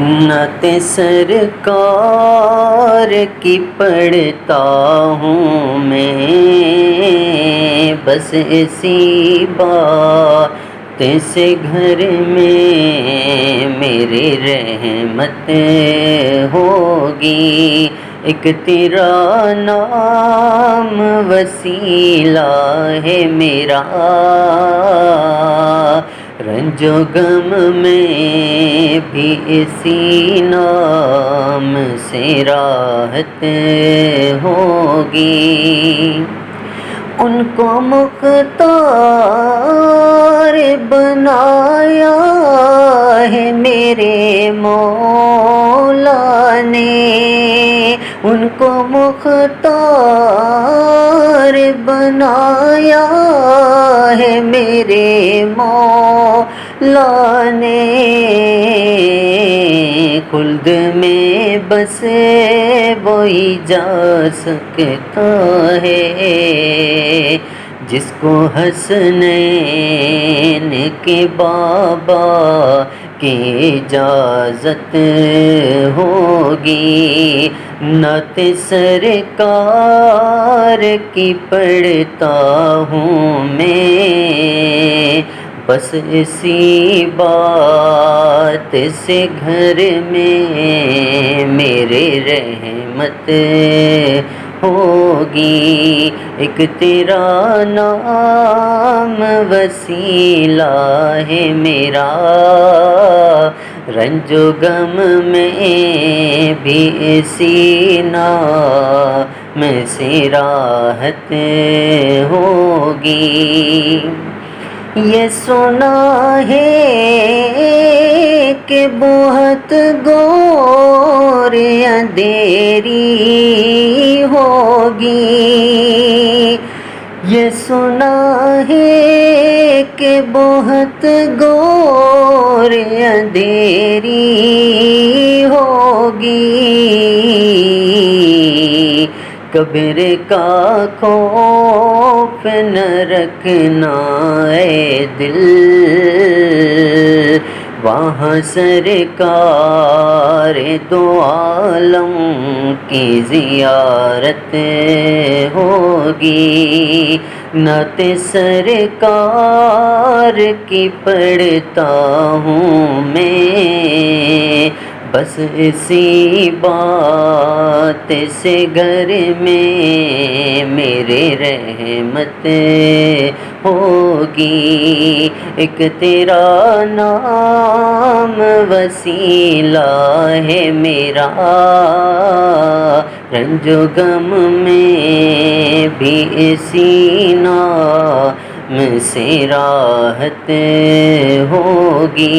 نعت سرکار کی پڑھتا ہوں میں، بس اسی بات سے گھر میں میری رحمت ہوگی۔ ایک تیرا نام وسیلہ ہے میرا، رنج و غم میں بھی اسی نام سے راحت ہوگی۔ ان کو مختار بنایا ہے میرے مولا نے، ان کو مختار بنایا ہے میرے مولا نے۔ خلد میں بس وہی جا سکتا ہے جس کو حسنین کے بابا کی اجازت ہوگی۔ نعت سرکار کی پڑھتا ہوں میں، بس اسی بات سے گھر میں میرے رحمت ہوگی۔ ایک تیرا نام وسیلہ ہے میرا، رنج و غم میں بھی اسی نام سے راحت ہوگی۔ یہ سنا ہے کہ بہت گور اندھیری ہوگی، یہ سنا ہے کہ بہت گور اندھیری ہوگی۔ قبر کا خوف نہ رکھنا اے دل، وہاں سرکار دو عالم کی زیارت ہوگی۔ نعت سرکار کی پڑھتا ہوں میں، بس اسی بات سے گھر میں میرے رحمت ہوگی۔ ایک تیرا نام وسیلہ ہے میرا، رنج و غم میں بھی اسی نام سے راحت ہوگی۔